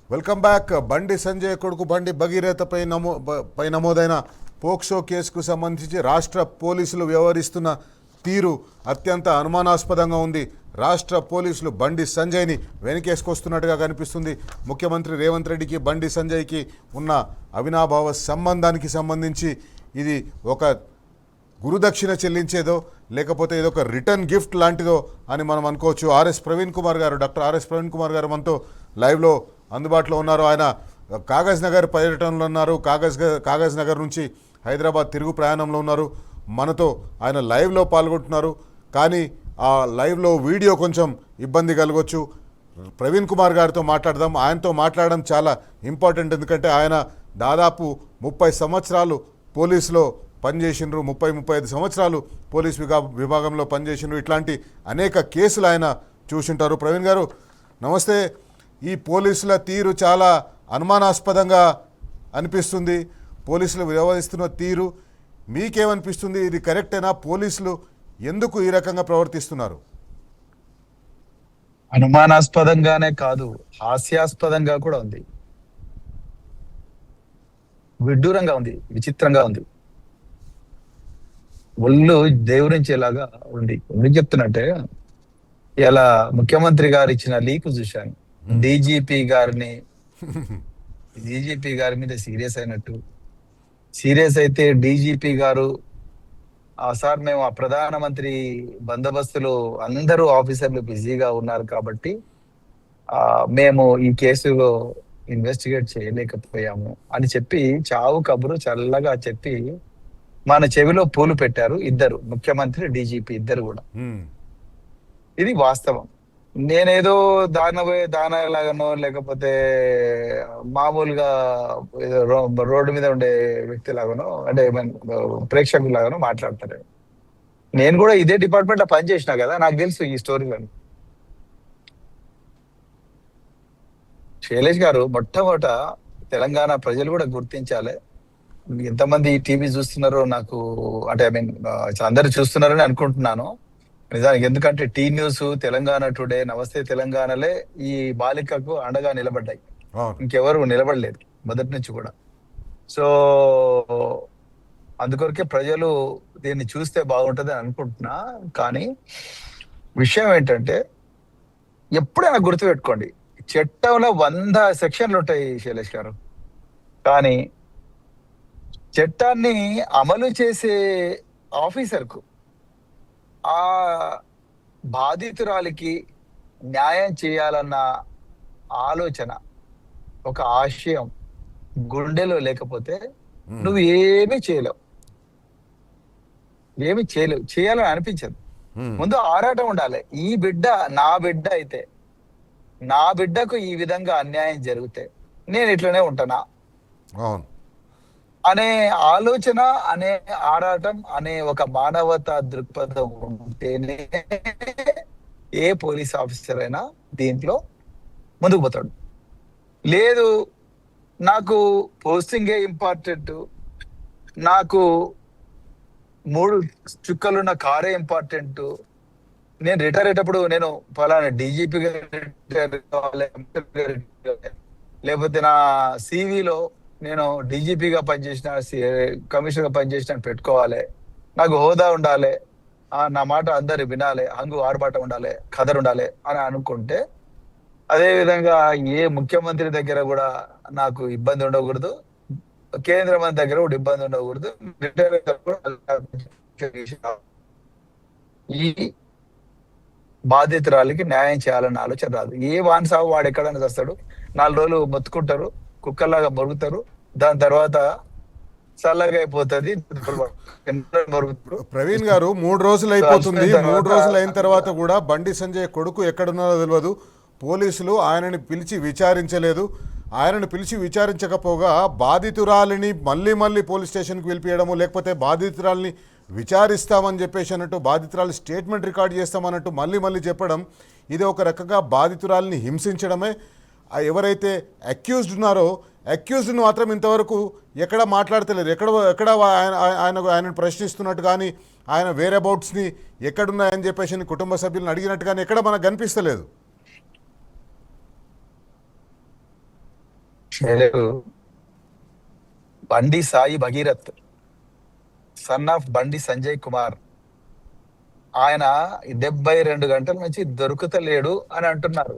Welcome back. Bandi Sanjay కొడుకు బండి భగీరథపై నమోదైన పోక్సో కేసుకు సంబంధించి రాష్ట్ర పోలీసులు వ్యవహరిస్తున్న తీరు అత్యంత అనుమానాస్పదంగా ఉంది. రాష్ట్ర పోలీసులు బండి సంజయ్ని వెనకేసుకొస్తున్నట్టుగా కనిపిస్తుంది. ముఖ్యమంత్రి రేవంత్ రెడ్డికి బండి సంజయ్కి ఉన్న అవినాభావ సంబంధానికి సంబంధించి ఇది ఒక గురుదక్షిణ చెల్లించేదో లేకపోతే ఇది ఒక రిటర్న్ గిఫ్ట్ లాంటిదో అని మనం అనుకోవచ్చు. డాక్టర్ ఆర్ఎస్ ప్రవీణ్ కుమార్ గారు మనతో లైవ్లో అందుబాటులో ఉన్నారు. ఆయన కాగజ్ నగర్ పర్యటనలో ఉన్నారు. కాగజ్ నగర్ నుంచి హైదరాబాద్ తిరుగు ప్రయాణంలో ఉన్నారు. మనతో ఆయన లైవ్లో పాల్గొంటున్నారు. కానీ ఆ లైవ్లో వీడియో కొంచెం ఇబ్బంది కలగవచ్చు. ప్రవీణ్ కుమార్ గారితో మాట్లాడదాం. ఆయనతో మాట్లాడడం చాలా ఇంపార్టెంట్. ఎందుకంటే ఆయన దాదాపు 30 సంవత్సరాలు పోలీసులో పనిచేసినారు. 35 సంవత్సరాలు పోలీస్ విభాగంలో పనిచేసినారు. ఇట్లాంటి అనేక కేసులు ఆయన చూసింటారు. ప్రవీణ్ గారు నమస్తే. ఈ పోలీసుల తీరు చాలా అనుమానాస్పదంగా అనిపిస్తుంది. పోలీసులు వ్యవహరిస్తున్న తీరు మీకేమనిపిస్తుంది? ఇది కరెక్టేనా? పోలీసులు ఎందుకు ఈ రకంగా ప్రవర్తిస్తున్నారు? అనుమానాస్పదంగానే కాదు, హాస్యాస్పదంగా కూడా ఉంది, విడ్డూరంగా ఉంది, విచిత్రంగా ఉంది, ఒళ్ళు దేవురించేలాగా ఉంది. ఎందుకు చెప్తున్నట్టే, ఇలా ముఖ్యమంత్రి గారు ఇచ్చిన లీక్ చూశాను. డీజీపీ గారి మీద సీరియస్ అయినట్టు, సీరియస్ అయితే డీజీపీ గారు సార్ మేము ఆ ప్రధానమంత్రి బందోబస్తులు అందరూ ఆఫీసర్లు బిజీగా ఉన్నారు కాబట్టి మేము ఈ కేసులో ఇన్వెస్టిగేట్ చేయలేకపోయాము అని చెప్పి చావు కబురు చల్లగా చెప్పి మన చెవిలో పూలు పెట్టారు ఇద్దరు, ముఖ్యమంత్రి డీజీపీ ఇద్దరు కూడా. ఇది వాస్తవం. నేనేదో దానలాగానో లేకపోతే మామూలుగా రోడ్డు మీద ఉండే వ్యక్తి లాగానో అంటే ప్రేక్షకుల లాగానో మాట్లాడతారు. నేను కూడా ఇదే డిపార్ట్మెంట్ లో పనిచేసినా కదా, నాకు తెలుసు ఈ స్టోరీలను. శైలేష్ గారు, మొట్టమొదట తెలంగాణ ప్రజలు కూడా గుర్తించాలి. ఎంతమంది టీవీ చూస్తున్నారో నాకు అంటే అందరు చూస్తున్నారని అనుకుంటున్నాను నిజానికి. ఎందుకంటే టీ న్యూస్, తెలంగాణ టుడే, నమస్తే తెలంగాణలే ఈ బాలికకు అండగా నిలబడ్డాయి. ఇంకెవరు నిలబడలేదు మొదటి నుంచి కూడా. సో అందుకొరకే ప్రజలు దీన్ని చూస్తే బాగుంటుంది అని అనుకుంటున్నా. కానీ విషయం ఏంటంటే, ఎప్పుడైనా గుర్తుపెట్టుకోండి, చట్టంలో 100 సెక్షన్లు ఉంటాయి శైలేష్ గారు. కానీ చట్టాన్ని అమలు చేసే ఆఫీసర్కు, ఆ బాధితురాలికి న్యాయం చేయాలన్న ఆలోచన, ఒక ఆశయం గుండెలో లేకపోతే నువ్వు ఏమీ చేయలేవు, చేయాలని అనిపించదు. ముందు ఆరాటం ఉండాలి. ఈ బిడ్డ నా బిడ్డ అయితే, నా బిడ్డకు ఈ విధంగా అన్యాయం జరిగితే నేను ఇట్లనే ఉంటానా అనే ఆలోచన, అనే ఆరాటం, అనే ఒక మానవతా దృక్పథం ఉంటేనే ఏ పోలీస్ ఆఫీసర్ అయినా దీంట్లో ముందుకు పోతాడు. లేదు, నాకు పోస్టింగే ఇంపార్టెంట్, నాకు 3 చుక్కలున్న కారే ఇంపార్టెంట్, నేను రిటైర్ అయ్యేటప్పుడు నేను ఫలానా డీజీపీగా రిటైర్ కావాలి, లేకపోతే నా సివిలో నేను డీజీపీగా పనిచేసిన, కమిషనర్గా పనిచేసిన పెట్టుకోవాలి, నాకు హోదా ఉండాలి, నా మాట అందరు వినాలి, హంగు ఆర్బాట ఉండాలి, ఖదర్ ఉండాలి అని అనుకుంటే, అదే విధంగా ఏ ముఖ్యమంత్రి దగ్గర కూడా నాకు ఇబ్బంది ఉండకూడదు, కేంద్ర మంత్రి దగ్గర కూడా ఇబ్బంది ఉండకూడదు, ఈ బాధితురాలికి న్యాయం చేయాలన్న ఆలోచన రాదు. ఏ వాన్సావు వాడు ఎక్కడైనా చేస్తాడు, 4 రోజులు మొత్తుకుంటారు, కుక్కల్లాగా మొరుగుతారు, దాని తర్వాత చల్లగా అయిపోతుంది. ప్రవీణ్ గారు 3 రోజులు అయిపోతుంది. 3 రోజులు అయిన తర్వాత కూడా బండి సంజయ్ కొడుకు ఎక్కడున్నారో తెలియదు. పోలీసులు ఆయనని పిలిచి విచారించలేదు. ఆయనను పిలిచి విచారించకపోగా బాధితురాలిని మళ్ళీ పోలీస్ స్టేషన్కి పిలిపియడము, లేకపోతే బాధితురాలిని విచారిస్తామని చెప్పేసి అన్నట్టు, బాధితురాలి స్టేట్మెంట్ రికార్డ్ చేస్తామన్నట్టు మళ్ళీ చెప్పడం, ఇది ఒక రకంగా బాధితురాలిని హింసించడమే. ఎవరైతే అక్యూజ్డ్ ఉన్నారో అక్యూజ్డ్ను మాత్రం ఇంతవరకు ఎక్కడ మాట్లాడతలేరు. ఎక్కడ ఆయన ప్రశ్నిస్తున్నట్టు కానీ, ఆయన వేరే అబౌట్స్ని ఎక్కడున్నాయని చెప్పేసి కుటుంబ సభ్యులను అడిగినట్టు కానీ ఎక్కడ మనకు కనిపిస్తలేదు. పేరు బండి సాయి భగీరథ్, సన్ ఆఫ్ బండి సంజయ్ కుమార్. ఆయన 72 గంటల నుంచి దొరుకుతలేడు అని అంటున్నారు.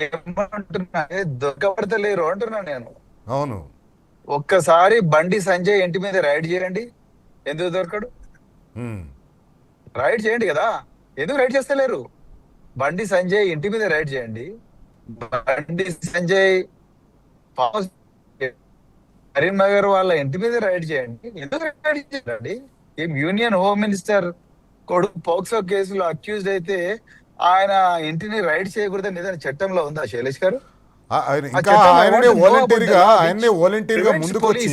ఏమంటున్నా, దొరకబడతలేరు అంటున్నా నేను. అవును. ఒక్కసారి బండి సంజయ్ ఇంటి మీద రైడ్ చేయండి, ఎందుకు దొరకడు? ఉమ్. రైడ్ చేయండి కదా, ఎందుకు రైడ్ చేస్తలేరు? బండి సంజయ్ ఇంటి మీద రైడ్ చేయండి. బండి సంజయ్ ఫామ్ హౌస్, కరీంనగర్ వాళ్ళ ఇంటి మీద రైడ్ చేయండి, ఎందుకు రైడ్ చేయండి? ఏం యూనియన్ హోమ్ మినిస్టర్ కొడుకు పోక్సో కేసులో అక్యూజ్డ్ అయితే ఆయన ఇంటిని రైడ్ చేయకూడదని ఏదైనా చట్టంలో ఉందా శైలేష్ గారు? ఇంకా ఆయననే వాలంటీర్గా ముందుకొచ్చి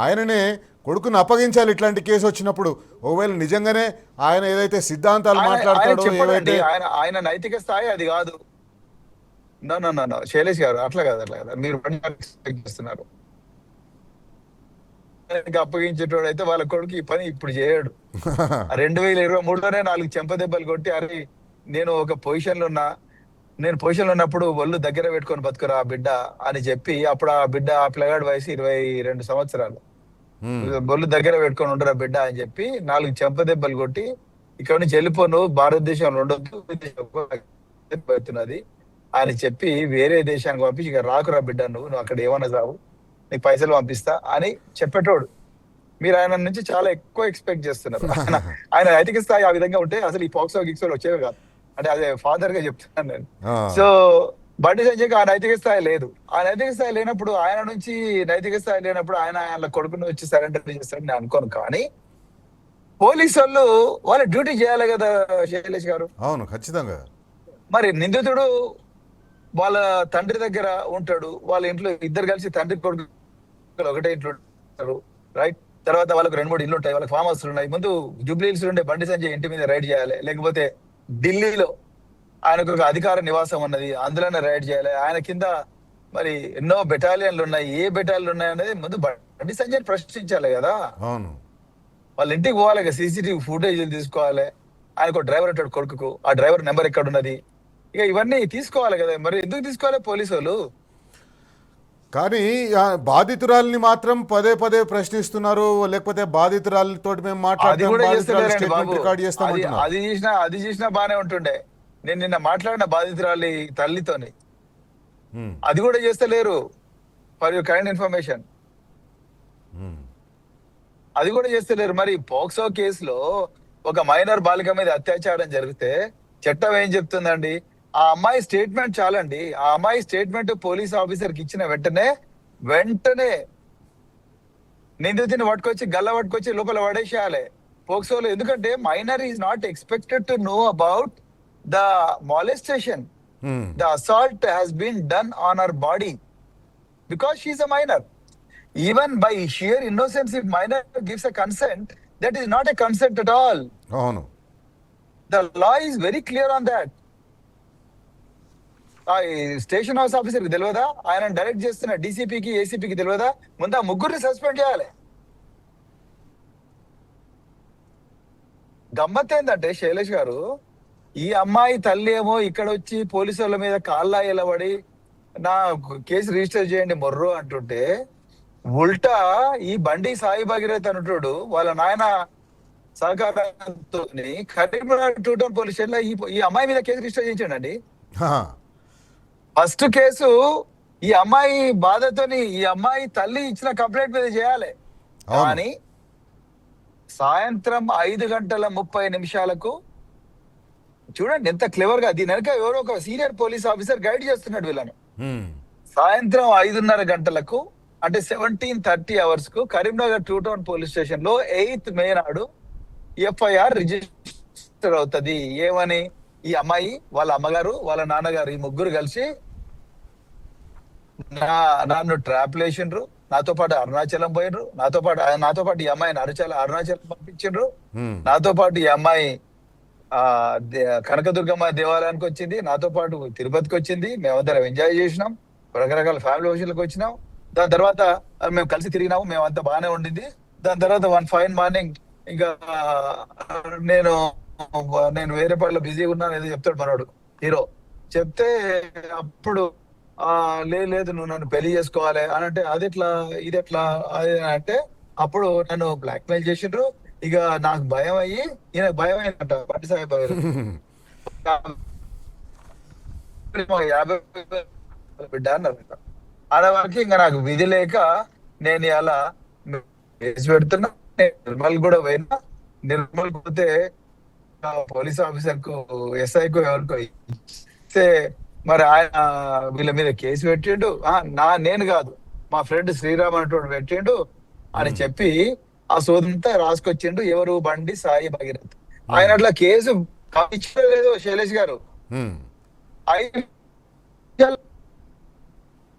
ఆయననే కొడుకును అప్పగించాలి ఇట్లాంటి కేసు వచ్చినప్పుడు. ఒకవేళ నిజంగానే ఆయన ఏదైతే సిద్ధాంతాలు మాట్లాడతాడో ఏవైతే ఆయన నైతిక స్థాయి అది కాదు. నో శైలేష్ గారు, అట్లా కాదు మీరు చేస్తున్నారు. అప్పగించేటోడు అయితే వాళ్ళ కొడుకు ఈ పని ఇప్పుడు చేయడు. 2023లోనే 4 చెంపదెబ్బలు కొట్టి, అరే నేను ఒక పొజిషన్లో ఉన్నా, నేను పొజిషన్లో ఉన్నప్పుడు ఒళ్ళు దగ్గర పెట్టుకొని బతుకురా బిడ్డ అని చెప్పి, అప్పుడు ఆ బిడ్డ ఆ పిల్లగాడి వయసు 22 సంవత్సరాలు, ఒళ్ళు దగ్గర పెట్టుకొని ఉండరా బిడ్డ అని చెప్పి 4 చెంపదెబ్బలు కొట్టి, ఇక్కడ నుంచి వెళ్ళిపోను, భారతదేశంలో ఉండొద్దు పెడుతున్నది అని చెప్పి వేరే దేశానికి పంపించి, ఇక రాకురా బిడ్డ, నువ్వు అక్కడ ఏమన్నా చావు, నీకు పైసలు పంపిస్తా అని చెప్పేటోడు. మీరు ఆయన నుంచి చాలా ఎక్కువ ఎక్స్పెక్ట్ చేస్తున్నారు. ఆయన నైతిక స్థాయి ఆ విధంగా ఉంటే అసలు ఈ పాక్సో గిక్సోలు వచ్చేవి కాదు. అంటే అదే ఫాదర్ గా చెప్తున్నాను నేను. సో బండి సంజయ్కి ఆ నైతిక స్థాయి లేదు. ఆ నైతిక స్థాయి లేనప్పుడు, ఆయన నుంచి నైతిక స్థాయి లేనప్పుడు ఆయన కొడుకుని వచ్చి సరెండర్ చేస్తారని నేను అనుకోను. కానీ పోలీసు వాళ్ళు వాళ్ళ డ్యూటీ చేయాలి కదా శైలేష్ గారు. అవును, ఖచ్చితంగా. మరి నిందితుడు వాళ్ళ తండ్రి దగ్గర ఉంటాడు, వాళ్ళ ఇంట్లో ఇద్దరు కలిసి తండ్రి కొడుకు ఒకటే ఇంట్లో ఉంటారు, రైట్? తర్వాత వాళ్ళకి 2-3 ఇల్లు ఉంటాయి, వాళ్ళకి ఫామ్ హౌస్లు ఉన్నాయి. ముందు జూబ్లీహిల్స్ ఉండే బండి సంజయ్ ఇంటి మీద రైడ్ చేయాలి, లేకపోతే ఢిల్లీలో ఆయనకు ఒక అధికార నివాసం ఉన్నది, అందులోనే రైడ్ చేయాలి. ఆయన కింద మరి ఎన్నో బెటాలియన్లు ఉన్నాయి, ఏ బెటాలియన్లు ఉన్నాయి అనేది ముందు బండి సంజయ్ ప్రశ్నించాలి కదా. అవును. వాళ్ళ ఇంటికి పోవాలి కదా, CCTV ఫుటేజీలు తీసుకోవాలి. ఆయనకు డ్రైవర్ ఉంటాడు కొడుకుకు, ఆ డ్రైవర్ నెంబర్ ఎక్కడ ఉన్నది, ఇక ఇవన్నీ తీసుకోవాలి కదా. మరి ఎందుకు తీసుకోవాలి పోలీసు వాళ్ళు? కానీ బాధితురాల్ని మాత్రం పదే పదే ప్రశ్నిస్తున్నారు, లేకపోతే బాధితురాలతో మేము అది చేసినా బానే ఉంటుండే. నేను నిన్న మాట్లాడిన బాధితురాలి తల్లితోని, అది కూడా చేస్తలేరు. ఫర్ యువర్ కైండ్ ఇన్ఫర్మేషన్, అది కూడా చేస్తలేరు. మరి పోక్సో కేసులో ఒక మైనర్ బాలిక మీద అత్యాచారం జరిగితే చట్టం ఏం చెప్తుందండి? ఆ అమ్మాయి స్టేట్మెంట్ చాలండి. ఆ అమ్మాయి స్టేట్మెంట్ పోలీస్ ఆఫీసర్కి ఇచ్చిన వెంటనే నిందితుని పట్టుకొచ్చి పట్టుకొచ్చి లోపల పడేసేయాలి పోక్సోలో. ఎందుకంటే minor is not expected to know about the molestation. The assault has been done on our body because she is a minor. Even by sheer innocence, if minor gives a consent, that is not a consent at all. అవును. The law is very clear on that. Station house ఆఫీసర్కి తెలియదా? ఆయన direct చేస్తున్న డీసీపీకి, ఏసీపీకి తెలియదా? ముందు ఆ ముగ్గురిని suspend చేయాలి. గమ్మత్ ఏంటంటే శైలేష్ గారు, ఈ అమ్మాయి తల్లి ఏమో ఇక్కడ వచ్చి పోలీసు వాళ్ళ మీద కాళ్ళ ఎలబడి నా కేసు రిజిస్టర్ చేయండి మొర్రో అంటుంటే, ఉల్టా ఈ బండి సాయి భగీరథ్ అంటాడు వాళ్ళ నాయన సహకారంతో కరీంనగర్ 2 టౌన్ పోలీస్ స్టేషన్ లో ఈ అమ్మాయి మీద కేసు రిజిస్టర్ చేయించండి. ఫస్ట్ కేసు ఈ అమ్మాయి బాధతోని ఈ అమ్మాయి తల్లి ఇచ్చిన కంప్లైంట్ మీద చేయాలి. కానీ సాయంత్రం 5:30 చూడండి ఎంత క్లెవర్ గా, దీని వెనక ఎవరో ఒక సీనియర్ పోలీస్ ఆఫీసర్ గైడ్ చేస్తున్నాడు వీళ్ళను. సాయంత్రం 5:30 అంటే 17:30 hours కు కరీంనగర్ 2 టౌన్ పోలీస్ స్టేషన్ లో 8th May నాడు FIR రిజిస్టర్ అవుతుంది. ఏమని? ఈ అమ్మాయి, వాళ్ళ అమ్మగారు, వాళ్ళ నాన్నగారు, ఈ ముగ్గురు కలిసి నన్ను ట్రాప్ లేచిండ్రు, నాతో పాటు అరుణాచలం పోయినరు, నాతో పాటు ఈ అమ్మాయిని అరుణాచలం పంపించిండ్రు, నాతో పాటు ఈ అమ్మాయి కనకదుర్గమ్మ దేవాలయానికి వచ్చింది, నాతో పాటు తిరుపతికి వచ్చింది, మేమందరం ఎంజాయ్ చేసినాం, రకరకాల ఫ్యామిలీ ఫంక్షన్లకు వచ్చినాం. దాని తర్వాత మేము కలిసి తిరిగినాము, మేమంతా బాగానే ఉండింది. దాని తర్వాత వన్ ఫైన్ మార్నింగ్ ఇంకా నేను వేరే పనిలో బిజీగా ఉన్నాను ఏదో చెప్తాడు మనోడు హీరో. చెప్తే అప్పుడు లేదు లేదు నువ్వు నన్ను పెళ్లి చేసుకోవాలి అని అంటే అది ఎట్లా ఇది ఎట్లా అది అంటే అప్పుడు నన్ను బ్లాక్ మెయిల్ చేసిండ్రు. ఇక నాకు భయం అయ్యి ఈయన భయం అయిందంట బండి సాయి గారు. 50 బిడ్డ అన్నారు. ఆడవారికి ఇంకా నాకు విధి లేక నేను ఇలా కేసు పెడుతున్నా. నేను నిర్మల్ కూడా పోయినా. నిర్మల్ పోతే పోలీస్ ఆఫీసర్ కు ఎస్ఐకు ఎవరికో ఇస్తే మరి ఆయన వీళ్ళ మీద కేసు పెట్టిండు. నేను కాదు మా ఫ్రెండ్ శ్రీరామ్ అంటూ పెట్టిండు అని చెప్పి ఆ సోదంతా రాసుకొచ్చిండు. ఎవరు? బండి సాయి భగీరథ్. ఆయన అట్లా కేసు ఇచ్చలేదు శైలేష్ గారు.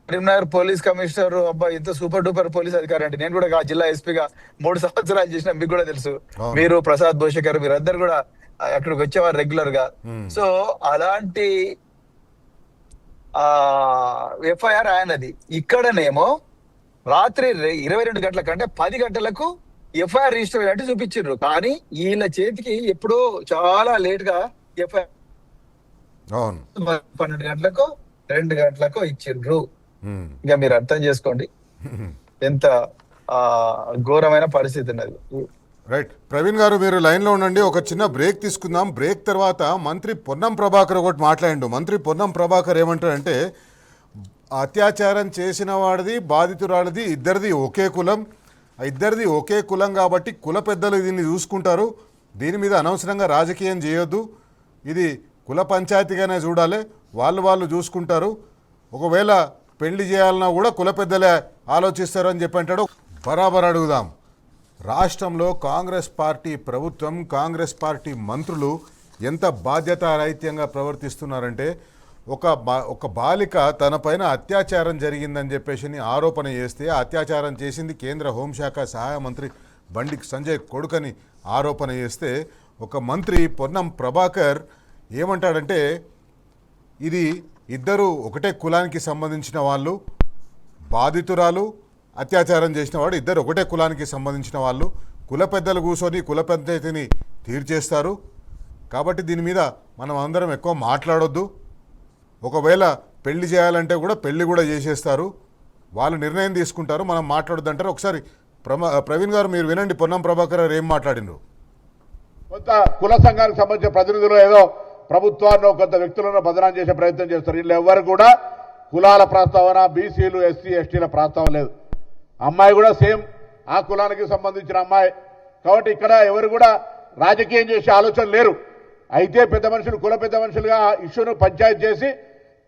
కరీంనగర్ పోలీస్ కమిషనర్ అబ్బా ఇంత సూపర్ డూపర్ పోలీస్ అధికారి అంటే నేను కూడా జిల్లా ఎస్పీగా 3 సంవత్సరాలు చేసిన మీకు కూడా తెలుసు. మీరు ప్రసాద్ భూషకర్ మీరందరు కూడా అక్కడికి వచ్చేవారు రెగ్యులర్ గా. సో అలాంటి ఎఫ్ఐఆర్ ఆయనది. ఇక్కడనేమో రాత్రి 22 గంటల కంటే 10 గంటలకు ఎఫ్ఐఆర్ రిజిస్టర్ అయినట్టు చూపించారు. కానీ వీళ్ళ చేతికి ఎప్పుడో చాలా లేట్ గా ఎఫ్ఐఆర్ 12 గంటలకు 2 గంటలకు ఇచ్చిండ్రు. ఇక మీరు అర్థం చేసుకోండి ఎంత ఘోరమైన పరిస్థితి ఉన్నది. రైట్ ప్రవీణ్ గారు మీరు లైన్లో ఉండండి. ఒక చిన్న బ్రేక్ తీసుకుందాం. బ్రేక్ తర్వాత మంత్రి పొన్నం ప్రభాకర్ ఒకటి మాట్లాడిండు. మంత్రి పొన్నం ప్రభాకర్ ఏమంటారంటే అత్యాచారం చేసిన వాడిది బాధితురాడిది ఇద్దరిది ఒకే కులం. ఇద్దరిది ఒకే కులం కాబట్టి కుల పెద్దలు దీన్ని చూసుకుంటారు. దీని మీద అనవసరంగా రాజకీయం చేయొద్దు. ఇది కుల పంచాయతీగానే చూడాలి. వాళ్ళు చూసుకుంటారు. ఒకవేళ పెళ్లి చేయాలన్నా కూడా కుల పెద్దలే ఆలోచిస్తారు అని చెప్పి అంటాడు. బరాబర్ అడుగుదాం. రాష్ట్రంలో కాంగ్రెస్ పార్టీ ప్రభుత్వం కాంగ్రెస్ పార్టీ మంత్రులు ఎంత బాధ్యతారహిత్యంగా ప్రవర్తిస్తున్నారంటే ఒక బాలిక తన పైన అత్యాచారం జరిగిందని చెప్పేసి ఆరోపణ చేస్తే అత్యాచారం చేసింది కేంద్ర హోంశాఖ సహాయ మంత్రి బండి సంజయ్ కొడుకని ఆరోపణ చేస్తే ఒక మంత్రి పొన్నం ప్రభాకర్ ఏమంటాడంటే ఇది ఇద్దరు ఒకటే కులానికి సంబంధించిన వాళ్ళు, బాధితురాలు అత్యాచారం చేసిన వాడు ఇద్దరు ఒకటే కులానికి సంబంధించిన వాళ్ళు. కుల పెద్దలు కూర్చొని కుల పంచాయతీని తీర్చేస్తారు. కాబట్టి దీని మీద మనం అందరం ఎక్కువ మాట్లాడొద్దు. ఒకవేళ పెళ్లి చేయాలంటే కూడా పెళ్లి కూడా చేసేస్తారు. వాళ్ళు నిర్ణయం తీసుకుంటారు, మనం మాట్లాడొద్దు అంటారు. ఒకసారి ప్రవీణ్ గారు మీరు వినండి పొన్నం ప్రభాకర్ గారు ఏం మాట్లాడినారు. కొంత కుల సంఘానికి సంబంధించిన ప్రతినిధులు ఏదో ప్రభుత్వాన్ని కొంత వ్యక్తులను బదనాం చేసే ప్రయత్నం చేస్తారు. వీళ్ళు ఎవరు కూడా కులాల ప్రస్తావన, బీసీలు ఎస్సీ ఎస్టీల ప్రస్తావన లేదు. అమ్మాయి కూడా సేమ్ ఆ కులానికి సంబంధించిన అమ్మాయి కాబట్టి ఇక్కడ ఎవరు కూడా రాజకీయం చేసే ఆలోచన లేరు. అయితే పెద్ద మనుషులు కుల పెద్ద మనుషులుగా ఇష్యూను పంచాయతీ చేసి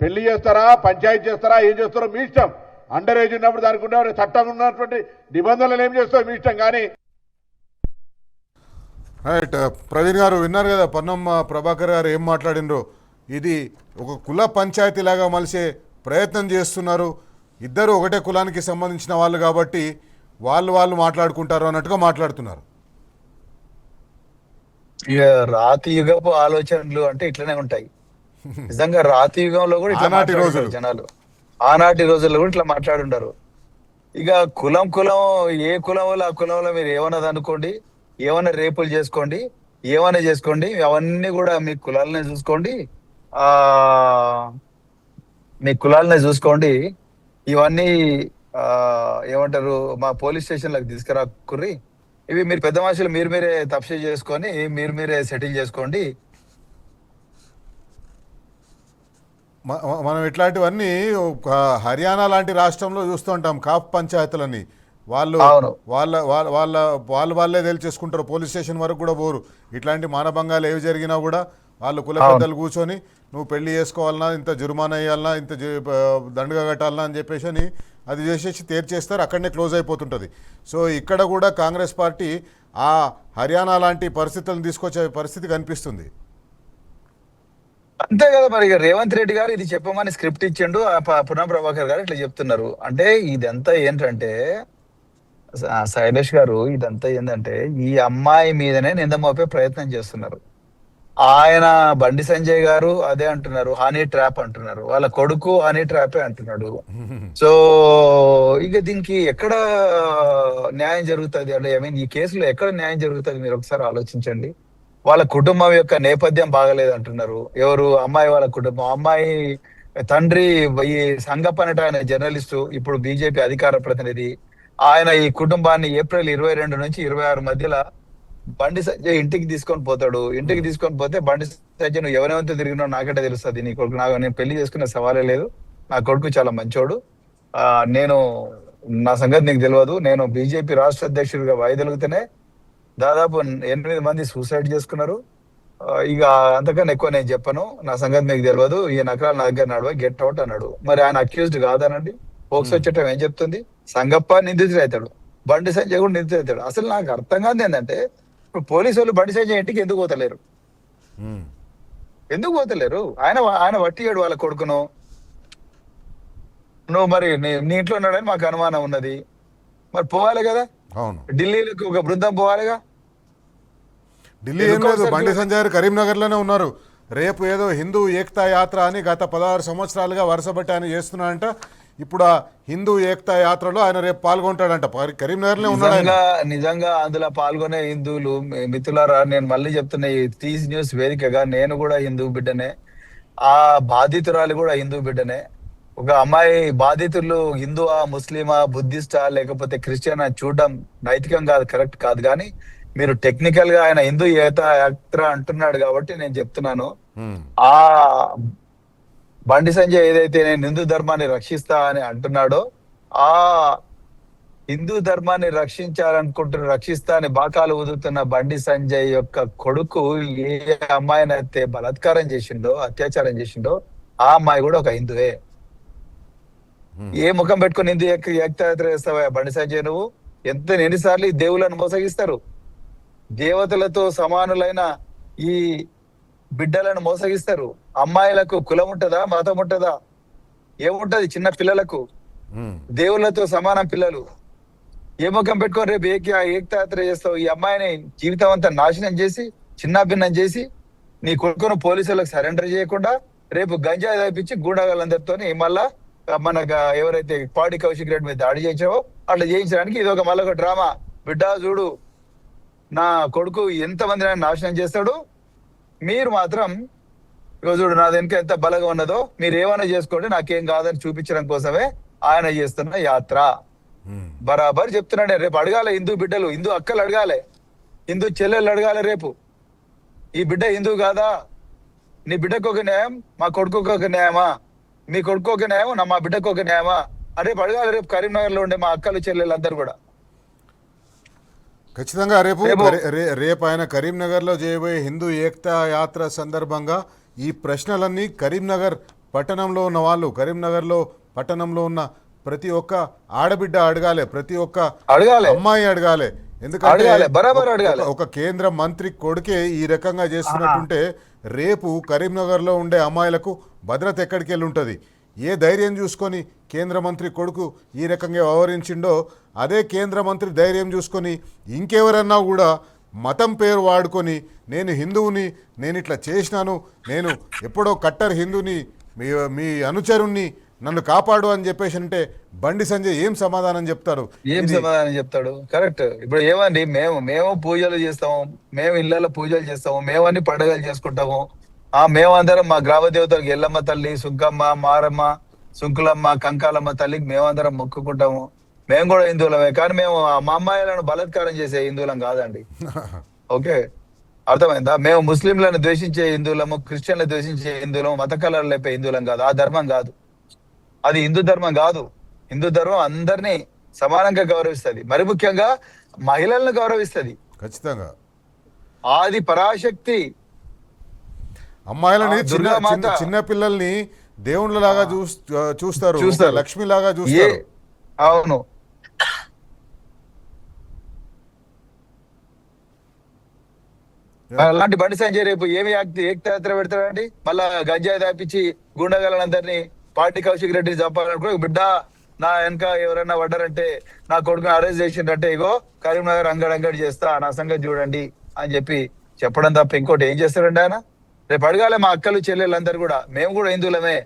పెళ్లి చేస్తారా పంచాయతీ చేస్తారా ఏం చేస్తారో మీ ఇష్టం. అండర్ ఏజ్ ఉన్నప్పుడు దానికి ఉండే చట్టం ఉన్నటువంటి నిబంధనలు ఏం చేస్తారో మీ ఇష్టం. కానీ రైట్ ప్రవీణ్ గారు విన్నారు కదా పొన్నం ప్రభాకర్ గారు ఏం మాట్లాడినరో. ఇది ఒక కుల పంచాయతీలాగా మలిసే ప్రయత్నం చేస్తున్నారు. ఇద్దరు ఒకటే కులానికి సంబంధించిన వాళ్ళు కాబట్టి వాళ్ళు మాట్లాడుకుంటారు అన్నట్టుగా మాట్లాడుతున్నారు. ఇక రాతి యుగపు ఆలోచనలు అంటే ఇట్లనే ఉంటాయి. నిజంగా రాతి యుగంలో కూడా ఇట్లా మాట్లాడుతారు జనాలు. ఆనాటి రోజుల్లో కూడా ఇట్లా మాట్లాడుంటారు. ఇక కులం ఏ కులం వల్ల ఆ కులంలో మీరు ఏమన్నది అనుకోండి, ఏమైనా రేపులు చేసుకోండి, ఏమైనా చేసుకోండి, అవన్నీ కూడా మీ కులాలనే చూసుకోండి. మీ కులాలనే చూసుకోండి. ఇవన్నీ ఏమంటారు మా పోలీస్ స్టేషన్లకు తీసుకురాకుర్రి. ఇవి మీరు పెద్ద మనుషులు మీరే తప్పు చేసుకొని మీరే సెటిల్ చేసుకోండి. మనం ఇట్లాంటివన్నీ హర్యానా లాంటి రాష్ట్రంలో చూస్తూ ఉంటాం. కాప్ పంచాయతీలని వాళ్ళే తేల్చేసుకుంటారు. పోలీస్ స్టేషన్ వరకు కూడా పోరు. ఇట్లాంటి మానభంగాలు ఏవి జరిగినా కూడా వాళ్ళు కుల పెద్దలు కూర్చొని నువ్వు పెళ్లి చేసుకోవాలన్నా ఇంత జుర్మానా వేయాలన్నా ఇంత దండగా కట్టాలన్నా అని చెప్పేసి అది చేసేసి తేర్చేస్తారు. అక్కడనే క్లోజ్ అయిపోతుంటుంది. సో ఇక్కడ కూడా కాంగ్రెస్ పార్టీ ఆ హర్యానా లాంటి పరిస్థితులను తీసుకొచ్చే పరిస్థితి కనిపిస్తుంది. అంతే కదా. మరి రేవంత్ రెడ్డి గారు ఇది చెప్పమని స్క్రిప్ట్ ఇచ్చిండు. పొన్నం ప్రభాకర్ గారు ఇట్లా చెప్తున్నారు. అంటే ఇదంతా ఏంటంటే శైలేష్ గారు ఇదంతా ఏంటంటే ఈ అమ్మాయి మీదనే నింద మోపే ప్రయత్నం చేస్తున్నారు. ఆయన బండి సంజయ్ గారు అదే అంటున్నారు, హనీ ట్రాప్ అంటున్నారు. వాళ్ళ కొడుకు హనీ ట్రాపే అంటున్నాడు. సో ఇక దీనికి ఎక్కడ న్యాయం జరుగుతుంది అంటే ఈ కేసులో ఎక్కడ న్యాయం జరుగుతుంది మీరు ఒకసారి ఆలోచించండి. వాళ్ళ కుటుంబం యొక్క నేపథ్యం బాగలేదు అంటున్నారు. ఎవరు? అమ్మాయి వాళ్ళ కుటుంబం. అమ్మాయి తండ్రి ఈ సంగప్ప అనేట ఆయన జర్నలిస్టు, ఇప్పుడు బీజేపీ అధికార ప్రతినిధి. ఆయన ఈ కుటుంబాన్ని ఏప్రిల్ 22 నుంచి 26 మధ్యలో బండి సంజయ్ ఇంటికి తీసుకొని పోతాడు. ఇంటికి తీసుకొని పోతే బండి సంజయ్ నువ్వు ఎవరెవరితో తిరిగినావు నాకంటే తెలుస్తుంది. నీ కొడుకు నేను పెళ్లి చేసుకునే సవాలే లేదు. నా కొడుకు చాలా మంచోడు. నేను నా సంగతి నీకు తెలియదు. నేను బీజేపీ రాష్ట్ర అధ్యక్షుడిగా వాయిదొలిగితేనే దాదాపు 8 మంది సూసైడ్ చేసుకున్నారు. ఇక అంతకన్నా ఎక్కువ నేను చెప్పను. నా సంగతి మీకు తెలియదు. ఈ నకరాలు నా దగ్గర నడవ, గెట్ అవుట్ అన్నాడు. మరి ఆయన అక్యూజ్డ్ కాదనండి. పోక్సో చట్టం ఏం చెప్తుంది? సంగప్ప నిందితుడు అవుతాడు, బండి సంజయ్ కూడా నిందితుడు అవుతాడు. అసలు నాకు అర్థం కాదు ఏంటంటే, ఇప్పుడు పోలీసు వాళ్ళు బండి సంజయ్ ఇంటికి ఎందుకు పోతలేరు? ఎందుకు పోతలేరు? ఆయన వట్టియాడు వాళ్ళ కొడుకును. నువ్వు మరి నీ ఇంట్లో ఉన్నాడని మాకు అనుమానం ఉన్నది. మరి పోవాలి కదా, ఢిల్లీకి ఒక బృందం పోవాలిగా. ఢిల్లీ ఏం లేదు, బండి సంజయ్ గారు కరీంనగర్ లోనే ఉన్నారు. రేపు ఏదో హిందూ ఏకతా యాత్ర అని గత 16 సంవత్సరాలుగా వరుసబట్టి ఆయన చేస్తున్నాడంట. ఇప్పుడు ఆ హిందూ ఏకతా యాత్రలో ఆయన రేపు పాల్గొంటాడంట. కరీంనగర్ లో ఉన్నాడు. నిజంగా అందులో పాల్గొనే హిందువులు మిత్రులారా, నేను మళ్ళీ చెప్తున్నా, ఈ తీజ్ న్యూస్ వేదికగా నేను కూడా హిందూ బిడ్డనే, ఆ బాధితురాలు కూడా హిందూ బిడ్డనే. ఒక అమ్మాయి బాధితులు హిందువా, ముస్లిమా, బుద్ధిస్టా లేకపోతే క్రిస్టియన్ అని చూడడం నైతికం కాదు, కరెక్ట్ కాదు. కానీ మీరు టెక్నికల్ గా ఆయన హిందూ ఏకతా యాత్ర అంటున్నాడు కాబట్టి నేను చెప్తున్నాను, ఆ బండి సంజయ్ ఏదైతే నేను హిందూ ధర్మాన్ని రక్షిస్తా అని అంటున్నాడో, ఆ హిందూ ధర్మాన్ని రక్షిస్తా అని బాకాలు ఊదుతున్న బండి సంజయ్ యొక్క కొడుకు ఏ అమ్మాయిని అయితే బలాత్కారం చేసిండో, అత్యాచారం చేసిండో, ఆ అమ్మాయి కూడా ఒక హిందువే. ఏ ముఖం పెట్టుకుని హిందూ ఏకతాయాత్ర చేస్తావా బండి సంజయ్? నువ్వు ఎన్నిసార్లు ఈ దేవులను మోసగిస్తారు? దేవతలతో సమానులైన ఈ బిడ్డలను మోసగిస్తారు. అమ్మాయిలకు కులం ఉంటదా, మతం ఉంటదా, ఏముంటది? చిన్న పిల్లలకు దేవుళ్ళతో సమానం పిల్లలు. ఏ ముఖం పెట్టుకొని రేపు ఏకతాయాత్ర చేస్తావు? ఈ అమ్మాయిని జీవితం అంతా నాశనం చేసి, చిన్నాభిన్నం చేసి, నీ కొడుకును పోలీసులకు సరెండర్ చేయకుండా రేపు గంజాయి తెప్పించి గూండాలందరితో మళ్ళా మన ఎవరైతే పాడి కౌశిక్ రెడ్డి మీద దాడి చేయించావో అట్లా చేయించడానికి ఇది ఒక మళ్ళొక డ్రామా. బిడ్డ చూడు, నా కొడుకు ఎంతమంది నాశనం చేస్తాడు, మీరు మాత్రం చూడు నా వెనుక ఎంత బలంగా ఉన్నదో, మీరు ఏమైనా చేసుకోండి, నాకేం కాదని చూపించడం కోసమే ఆయన చేస్తున్న యాత్ర. బరాబర్ చెప్తున్నాడే. రేపు అడగాలి హిందూ బిడ్డలు, హిందూ అక్కలు అడగాలి, హిందూ చెల్లెళ్ళు అడగాలి. రేపు ఈ బిడ్డ హిందూ కాదా? నీ బిడ్డకు ఒక న్యాయం, మా కొడుకు ఒక న్యాయమా? మీ కొడుకు ఒక న్యాయం, మా బిడ్డకు ఒక న్యాయమా? రేపు అడగాలి. రేపు కరీంనగర్ లో ఉండే మా అక్కలు చెల్లెళ్ళు అందరు కూడా ఖచ్చితంగా రేపు ఆయన కరీంనగర్ లో చేయబోయే హిందూ ఏకతా యాత్ర సందర్భంగా ఈ ప్రశ్నలన్నీ కరీంనగర్ పట్టణంలో ఉన్న వాళ్ళు, కరీంనగర్ లో పట్టణంలో ఉన్న ప్రతి ఒక్క ఆడబిడ్డ అడగాలి, ప్రతి ఒక్క అమ్మాయి అడగాలి. ఎందుకంటే ఒక కేంద్ర మంత్రి కొడుకే ఈ రకంగా చేస్తున్నట్టుంటే రేపు కరీంనగర్ లో ఉండే అమ్మాయిలకు భద్రత ఎక్కడికి వెళ్ళి ఉంటుంది? ఏ ధైర్యం చూసుకొని కేంద్ర మంత్రి కొడుకు ఈ రకంగా వ్యవహరించిండో అదే కేంద్ర మంత్రి ధైర్యం చూసుకొని ఇంకెవరన్నా కూడా మతం పేరు వాడుకొని నేను హిందువుని, నేను ఇట్లా చేసినాను, నేను ఎప్పుడో కట్టర్ హిందువుని, మీ అనుచరుణ్ణి, నన్ను కాపాడు అని చెప్పేసి అంటే బండి సంజయ్ ఏం సమాధానం చెప్తారు? కరెక్ట్. ఇప్పుడు ఏమండి, మేము పూజలు చేస్తాము, మేము ఇళ్లలో పూజలు చేస్తాము, మేము అన్ని పండుగలు చేసుకుంటాము. మేమందరం మా గ్రామ దేవతలకు ఎల్లమ్మ తల్లి, సుంకమ్మ, మారమ్మ, సుంకులమ్మ, కంకాలమ్మ తల్లికి మేమందరం మొక్కుకుంటాము. మేము కూడా హిందువులమే. కానీ మేము మా అమ్మాయిలను బలాత్కారం చేసే హిందువులం కాదండి. ఓకే, అర్థమైందా? మేము ముస్లింలను ద్వేషించే హిందువులము, క్రిస్టియన్లను ద్వేషించే హిందువులము, మత కలర్లు లేపే హిందువులం కాదు. ఆ ధర్మం కాదు, అది హిందూ ధర్మం కాదు. హిందూ ధర్మం అందరినీ సమానంగా గౌరవిస్తుంది, మరి ముఖ్యంగా మహిళలను గౌరవిస్తుంది. ఖచ్చితంగా ఆది పరాశక్తి అమ్మాయిలని, చిన్న పిల్లల్ని దేవుళ్ళలాగా చూస్తారు, లక్ష్మిలాగా చూస్తారు. అవును. అలాంటి బండి సంజయ్ రేపు ఏమి ఏకతాయాత్ర పెడతాడండి? మళ్ళా గంజాయి దాపించి గుండగలందరినీ, పార్టీ కౌశిక్ రెడ్డిని చంపాలనుకో, బిడ్డ నా వెనక ఎవరైనా పడ్డారంటే, నా కొడుకుని అరెస్ట్ చేసిండ్రంటే ఇగో కరీంనగర్ అంగడి చేస్తా, నా సంగతి చూడండి అని చెప్పి చెప్పడం తప్ప ఇంకోటి ఏం చేస్తారండి ఆయన? రేపు అడగాలి మా అక్కలు చెల్లెళ్ళందరూ కూడా, మేము కూడా హిందువులమే,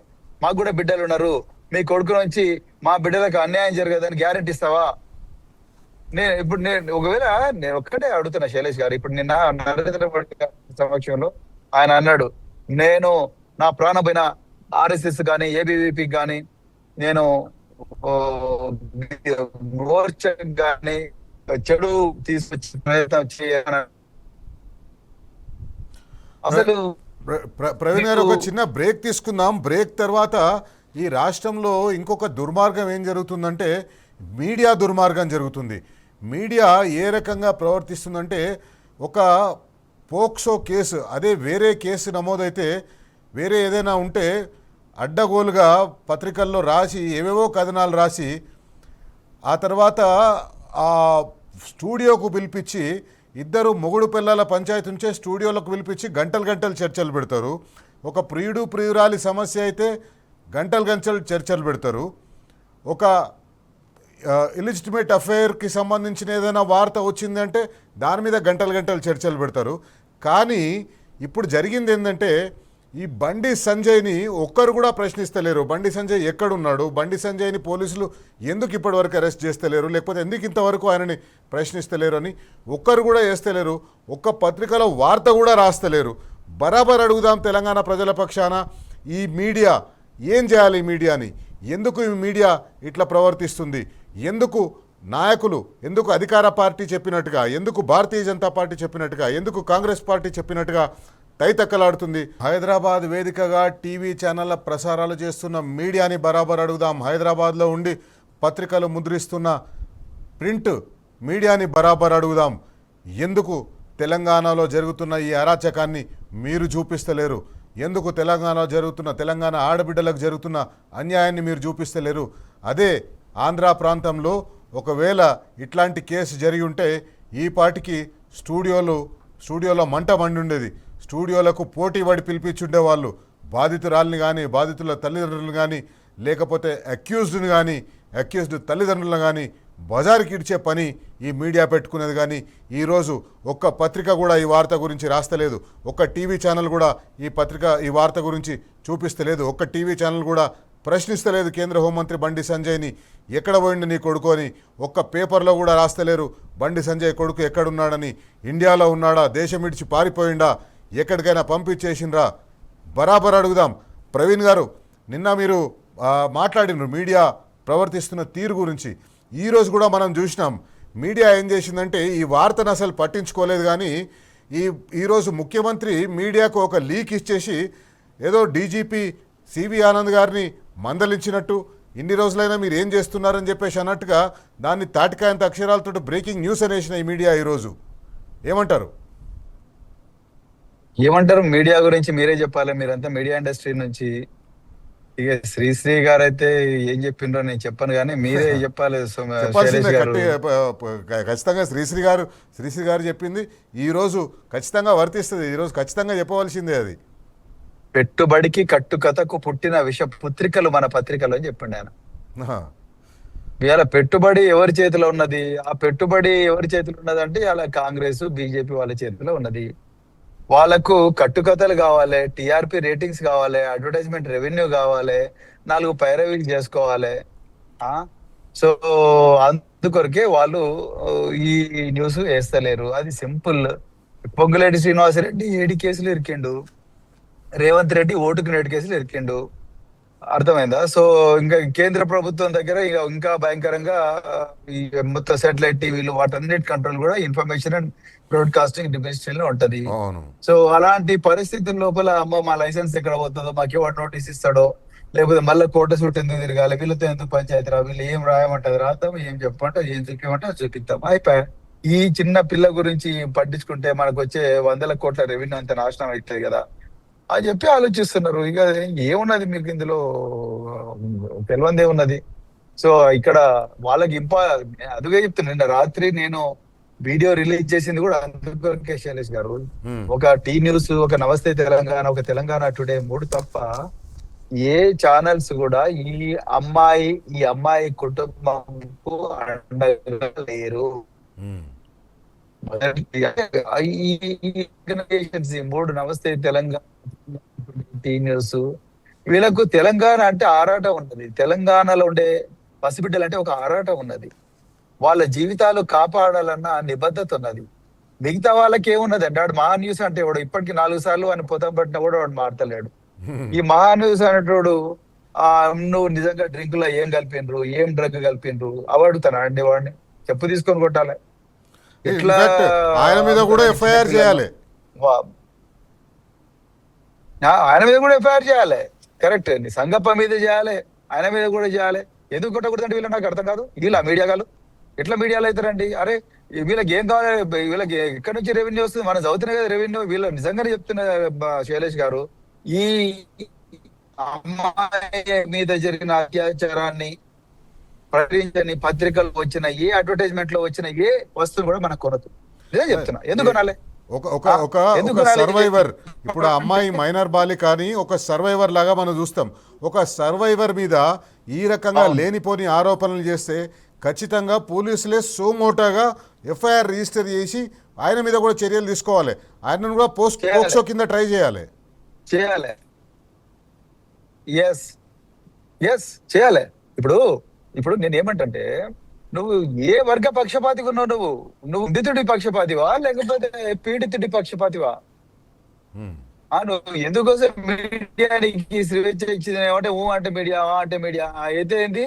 మాకు కూడా బిడ్డలు ఉన్నారు, మీ కొడుకు నుంచి మా బిడ్డలకు అన్యాయం జరగదని గ్యారెంటీ ఇస్తావా? నేను ఒకవేళ నేను ఒక్కటే అడుగుతున్నా శైలేష్ గారు, ఇప్పుడు నిన్న నరేంద్ర మోడీ సమక్షంలో ఆయన అన్నాడు, నేను నా ప్రాణం పైన ఆర్ఎస్ఎస్ కానీ ఏబీవీపీ కానీ నేను మోర్చకు కానీ చెడు తీసుకొచ్చే ప్రయత్నం చేయాలని అసలు ప్రవీణ్ గారు ఒక చిన్న బ్రేక్ తీసుకుందాం. బ్రేక్ తర్వాత ఈ రాష్ట్రంలో ఇంకొక దుర్మార్గం ఏం జరుగుతుందంటే మీడియా దుర్మార్గం జరుగుతుంది. మీడియా ఏ రకంగా ప్రవర్తిస్తుందంటే ఒక పోక్సో కేసు అదే వేరే కేసు నమోదైతే వేరే ఏదైనా ఉంటే అడ్డగోలుగా పత్రికల్లో రాసి ఏవేవో కథనాలు రాసి ఆ తర్వాత ఆ స్టూడియోకు పిలిపించి ఇద్దరు మొగుడు పిల్లల పంచాయతీ ఉంచే స్టూడియోలకు పిలిపించి గంటలు గంటలు చర్చలు పెడతారు. ఒక ప్రియుడు ప్రియురాలి సమస్య అయితే గంటలు గంటలు చర్చలు పెడతారు. ఒక ఇలిజిటిమేట్ అఫైర్కి సంబంధించిన ఏదైనా వార్త వచ్చిందంటే దాని మీద గంటలు గంటలు చర్చలు పెడతారు. కానీ ఇప్పుడు జరిగింది ఏంటంటే ఈ బండి సంజయ్ని ఒక్కరు కూడా ప్రశ్నిస్తలేరు. బండి సంజయ్ ఎక్కడున్నాడు, బండి సంజయ్ని పోలీసులు ఎందుకు ఇప్పటివరకు అరెస్ట్ చేస్తలేరు, లేకపోతే ఎందుకు ఇంతవరకు ఆయనని ప్రశ్నిస్తలేరు అని ఒక్కరు కూడా చేస్తలేరు. ఒక్క పత్రికలో వార్త కూడా రాస్తలేరు. బరాబర్ అడుగుదాం తెలంగాణ ప్రజల పక్షాన ఈ మీడియా ఏం చేయాలి, ఈ మీడియాని ఎందుకు ఈ మీడియా ఇట్లా ప్రవర్తిస్తుంది, ఎందుకు నాయకులు, ఎందుకు అధికార పార్టీ చెప్పినట్టుగా, ఎందుకు భారతీయ జనతా పార్టీ చెప్పినట్టుగా, ఎందుకు కాంగ్రెస్ పార్టీ చెప్పినట్టుగా తైతక్కలాడుతుంది. హైదరాబాద్ వేదికగా టీవీ ఛానళ్ల ప్రసారాలు చేస్తున్న మీడియాని బరాబర్ అడుగుదాం. హైదరాబాద్లో ఉండి పత్రికలు ముద్రిస్తున్న ప్రింట్ మీడియాని బరాబర్ అడుగుదాం. ఎందుకు తెలంగాణలో జరుగుతున్న ఈ అరాచకాన్ని మీరు చూపిస్తలేరు, ఎందుకు తెలంగాణలో జరుగుతున్న తెలంగాణ ఆడబిడ్డలకు జరుగుతున్న అన్యాయాన్ని మీరు చూపిస్తలేరు. అదే ఆంధ్ర ప్రాంతంలో ఒకవేళ ఇట్లాంటి కేసు జరిగి ఉంటే ఈ పాటికి స్టూడియోలో మంట మండి ఉండేది. స్టూడియోలకు పోటీ పడి పిలిపించుండేవాళ్ళు. బాధితురాల్ని కానీ, బాధితుల తల్లిదండ్రులను కానీ, లేకపోతే అక్యూజ్డ్ని కానీ, అక్యూజ్డ్ తల్లిదండ్రులను కానీ బజారుకి ఇడ్చే పని ఈ మీడియా పెట్టుకునేది. కానీ ఈరోజు ఒక్క పత్రిక కూడా ఈ వార్త గురించి రాస్తలేదు. ఒక్క టీవీ ఛానల్ కూడా ఈ వార్త గురించి చూపిస్తలేదు. ఒక్క టీవీ ఛానల్ కూడా ప్రశ్నిస్తలేదు కేంద్ర హోంమంత్రి బండి సంజయ్ని, ఎక్కడ పోయిండు నీ కొడుకు అని. ఒక్క పేపర్లో కూడా రాస్తలేరు బండి సంజయ్ కొడుకు ఎక్కడున్నాడని. ఇండియాలో ఉన్నాడా, దేశం ఇడిచి పారిపోయిండా, ఎక్కడికైనా పంపించేసిండ్రా, బరాబర్ అడుగుదాం. ప్రవీణ్ గారు, నిన్న మీరు మాట్లాడినారు మీడియా ప్రవర్తిస్తున్న తీరు గురించి. ఈరోజు కూడా మనం చూసినాం మీడియా ఏం చేసిందంటే ఈ వార్తను అసలు పట్టించుకోలేదు. కానీ ఈరోజు ముఖ్యమంత్రి మీడియాకు ఒక లీక్ ఇచ్చేసి ఏదో డీజీపీ సివి ఆనంద్ గారిని మందలించినట్టు, ఇన్ని రోజులైనా మీరు ఏం చేస్తున్నారని చెప్పేసి అన్నట్టుగా దాన్ని తాటికాయంత అక్షరాలతో బ్రేకింగ్ న్యూస్ అనేసిన ఈ మీడియా ఈరోజు. ఏమంటారు? మీడియా గురించి మీరే చెప్పాలి. మీరంతా మీడియా ఇండస్ట్రీ నుంచి. ఇక శ్రీశ్రీ గారు అయితే ఏం చెప్పిండ్రో నేను చెప్పను, కానీ మీరే చెప్పాలి. ఖచ్చితంగా శ్రీశ్రీ గారు చెప్పింది ఈరోజు ఖచ్చితంగా వర్తిస్తుంది. ఈరోజు ఖచ్చితంగా చెప్పవలసిందే. అది పెట్టుబడికి కట్టుకథకు పుట్టిన విష పుత్రికలు మన పత్రికలు అని చెప్పిండు ఆయన. ఇవాళ పెట్టుబడి ఎవరి చేతిలో ఉన్నది? ఆ పెట్టుబడి ఎవరి చేతిలో ఉన్నదంటే ఇవాళ కాంగ్రెస్ బీజేపీ వాళ్ళ చేతిలో ఉన్నది. వాళ్ళకు కట్టుకథలు కావాలి, టిఆర్పి రేటింగ్స్ కావాలి, అడ్వర్టైజ్మెంట్ రెవెన్యూ కావాలి, 4 పైరవీలు చేసుకోవాలి. సో అందుకొరకే వాళ్ళు ఈ న్యూస్ వేస్తలేరు. అది సింపుల్. పొంగులేటి శ్రీనివాసరెడ్డి 7 కేసులు ఇరికిండు, రేవంత్ రెడ్డి ఓటుకు 7 కేసులు ఇరికిండు. అర్థమైందా? సో ఇంకా కేంద్ర ప్రభుత్వం దగ్గర ఇంకా భయంకరంగా ఈ మొత్తం శాటిలైట్ టీవీలు వాటన్నిటి కంట్రోల్ కూడా ఇన్ఫర్మేషన్ అండ్ బ్రాడ్కాస్టింగ్ డిపార్ట్మెంట్ లో ఉంటది. సో అలాంటి పరిస్థితుల లోపల మా లైసెన్స్ ఎక్కడ పోతుందో, మాకు ఎవరు నోటీస్ ఇస్తాడో, లేకపోతే మళ్ళీ కోట సూట్ ఎందుకు తిరగాలి, వీళ్ళతో ఎందుకు పంచాయతీ రా, వీళ్ళు ఏం రాయమంటది రాద్దాం, ఏం చెప్పమంటే ఏం చూపించమంటే చూపిస్తాం, అయిపోయా. ఈ చిన్న పిల్ల గురించి పట్టించుకుంటే మనకు వచ్చే 100 కోట్ల రెవెన్యూ అంత నాశనం అవుతుంది కదా అని చెప్పి ఆలోచిస్తున్నారు. ఇక ఏమున్నది మీకు ఇందులో తెలియందే ఉన్నది. సో ఇక్కడ వాళ్ళకి అదుగే చెప్తున్నా. నిన్న రాత్రి నేను వీడియో రిలీజ్ చేసింది కూడా అందుకే శైలేష్ గారు. ఒక టీ న్యూస్, ఒక నమస్తే తెలంగాణ, ఒక తెలంగాణ టుడే 3 తప్ప ఏ ఛానల్స్ కూడా ఈ అమ్మాయి కుటుంబంకు అండగా లేరు. ఈ 3 నమస్తే తెలంగాణ, టీ న్యూస్, వీళ్ళకు తెలంగాణ అంటే ఆరాటం ఉన్నది. తెలంగాణలో ఉండే పసిబిడ్డలు అంటే ఒక ఆరాటం ఉన్నది. వాళ్ళ జీవితాలు కాపాడాలన్న నిబద్ధత ఉన్నది. మిగతా వాళ్ళకి ఏమున్నది అంటే వాడు మా న్యూస్ అంటే వాడు ఇప్పటికి 4 సార్లు అని పొతం పట్టినా కూడా వాడు మారతలేడు. ఈ మహాన్యూస్ అనేటోడు ఆ నువ్వు నిజంగా డ్రింక్ లో ఏం కలిపిండ్రు, ఏం డ్రగ్ కలిపిండ్రు అవాడుతానా అండి వాడిని చెప్పు తీసుకొని కొట్టాలి. ఎట్లా ఇన్ఫాక్ట్ ఆయన మీద కూడా ఎఫ్ఐఆర్ చేయాలి. వా- ఆయన మీద కూడా ఎఫ్ఐఆర్ చేయాలి. కరెక్ట్. సంగప్ప మీద చేయాలి, ఆయన మీద కూడా చేయాలి. ఎందుకు కొట్టకూడదంటే వీళ్ళు నాకు అర్థం కాదు. వీళ్ళ మీడియా కాదు, ఎట్లా మీడియాలో అవుతారండి? అరే వీళ్ళకి ఏం కావాలి, వీళ్ళకి ఎక్కడి నుంచి రెవెన్యూ వస్తుంది? మనం చదువుతున్నాయి కదా రెవెన్యూ. వీళ్ళు నిజంగానే చెప్తున్న శైలేష్ గారు, ఈ అమ్మాయి మీద జరిగిన అత్యాచారాన్ని ప్రకటించని పత్రికలు వచ్చిన ఏ అడ్వర్టైజ్మెంట్ లో వచ్చిన ఏ వస్తువు కూడా మనకు కొనదు. ఇదే చెప్తున్నా. ఎందుకు కొనాలి? ఒక ఒక ఒక ఒక సర్వైవర్, ఇప్పుడు ఆ అమ్మాయి మైనర్ బాలిక అని ఒక సర్వైవర్ లాగా మనం చూస్తాం. ఒక సర్వైవర్ మీద ఈ రకంగా లేనిపోని ఆరోపణలు చేస్తే ఖచ్చితంగా పోలీసులే సోమోటాగా ఎఫ్ఐఆర్ రిజిస్టర్ చేసి ఆయన మీద కూడా చర్యలు తీసుకోవాలి. ఆయనను కూడా పోక్సో కింద ట్రై చేయాలి. చేయాలి. ఎస్ ఎస్ చేయాలి. ఇప్పుడు నేను ఏమంటే, నువ్వు ఏ వర్గ పక్షపాతిగా ఉన్నావు? నువ్వు నిందితుడి పక్షపాతివా లేకపోతే పీడితుడి పక్షపాతివా? నువ్వు ఎందుకోసం మీడియానికి స్వేచ్ఛ ఇచ్చింది ఏమంటే ఊ అంటే మీడియా, ఆ అంటే మీడియా. అయితే ఏంది?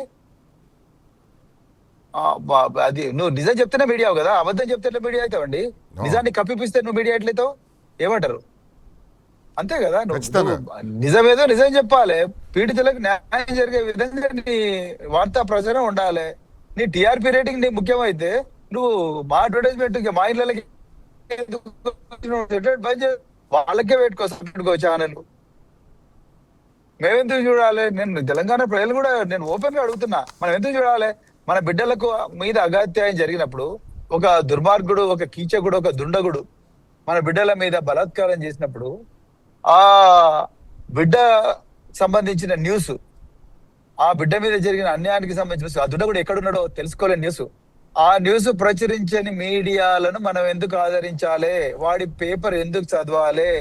అది నువ్వు నిజం చెప్తేనే మీడియా కదా, అబద్ధం చెప్తే మీడియా అవుతావండి. నిజాన్ని కప్పిపిస్తే నువ్వు మీడియా ఎట్లయితావు? ఏమంటారు? అంతే కదా. నువ్వు నిజమేదో నిజం చెప్పాలి, పీడితులకు న్యాయం జరిగే విధంగా నీ వార్తా ప్రచారం ఉండాలి. నీ టీఆర్పీ రేటింగ్ నీ ముఖ్యమైతే నువ్వు మా అడ్వర్టైజ్మెంట్ మా ఇళ్ళకి వాళ్ళకే పెట్టుకో ఛానల్. మేమెందుకు చూడాలి? నేను తెలంగాణ ప్రజలు కూడా నేను ఓపెన్ గా అడుగుతున్నా, మనం ఎందుకు చూడాలి? మన బిడ్డలకు మీద అగాత్యాయం జరిగినప్పుడు ఒక దుర్మార్గుడు, ఒక కీచకుడు, ఒక దుండగుడు మన బిడ్డల మీద బలాత్కారం చేసినప్పుడు ఆ బిడ్డ సంబంధించిన న్యూస్, ఆ బిడ్డ మీద జరిగిన అన్యాయానికి సంబంధించిన న్యూస్, ఆ దుండగుడు ఎక్కడున్నాడో తెలుసుకోలేని న్యూస్, ఆ న్యూస్ ప్రచురించని మీడియాలను మనం ఎందుకు ఆదరించాలి? వాడి పేపర్ ఎందుకు చదవాలి?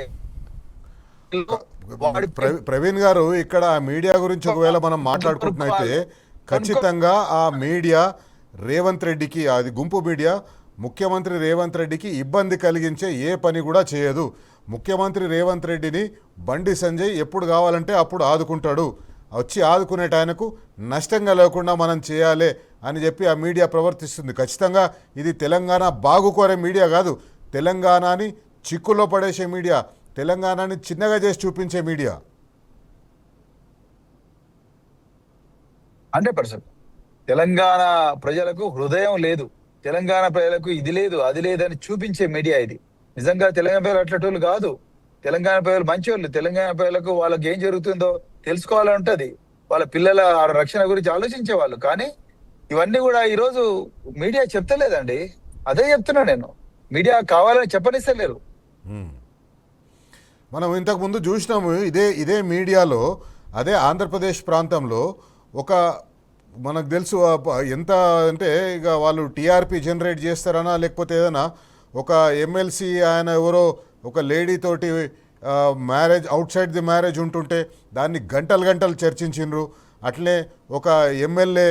ప్రవీణ్ గారు, ఇక్కడ మీడియా గురించి ఒకవేళ మనం మాట్లాడుకుంటున్నైతే ఖచ్చితంగా ఆ మీడియా రేవంత్ రెడ్డికి, అది గుంపు మీడియా ముఖ్యమంత్రి రేవంత్ రెడ్డికి ఇబ్బంది కలిగించే ఏ పని కూడా చేయదు. ముఖ్యమంత్రి రేవంత్ రెడ్డిని బండి సంజయ్ ఎప్పుడు కావాలంటే అప్పుడు ఆదుకుంటాడు. వచ్చి ఆదుకునేట ఆయనకు నష్టంగా లేకుండా మనం చేయాలి అని చెప్పి ఆ మీడియా ప్రవర్తిస్తుంది. ఖచ్చితంగా ఇది తెలంగాణ బాగుకోరే మీడియా కాదు, తెలంగాణని చిక్కులో పడేసే మీడియా, తెలంగాణని చిన్నగా చేసి చూపించే మీడియా. 100%. తెలంగాణ ప్రజలకు హృదయం లేదు, తెలంగాణ ప్రజలకు ఇది లేదు అది లేదని చూపించే మీడియా ఇది. నిజంగా తెలంగాణ ప్రజలు అట్లటోళ్ళు కాదు. తెలంగాణ ప్రజలు మంచివాళ్ళు. తెలంగాణ ప్రజలకు వాళ్ళకి ఏం జరుగుతుందో తెలుసుకోవాలని ఉంటది. వాళ్ళ పిల్లల రక్షణ గురించి ఆలోచించే వాళ్ళు. కానీ ఇవన్నీ కూడా ఈరోజు మీడియా చెప్తలేదండి. అదే చెప్తున్నా నేను, మీడియా కావాలని చెప్పనిస్తలేరు. మనం ఇంతకుముందు చూసినాము ఇదే మీడియాలో, అదే ఆంధ్రప్రదేశ్ ప్రాంతంలో ఒక మనకు తెలుసు ఎంత అంటే ఇక వాళ్ళు టీఆర్పీ జనరేట్ చేస్తారనా లేకపోతే ఏదైనా ఒక ఎమ్మెల్సీ ఆయన ఎవరో ఒక లేడీ తోటి marriage out side the marriage ఉంటుంటే దాన్ని గంటలు చర్చించిండ్రు. అట్లే ఒక ఎమ్మెల్యే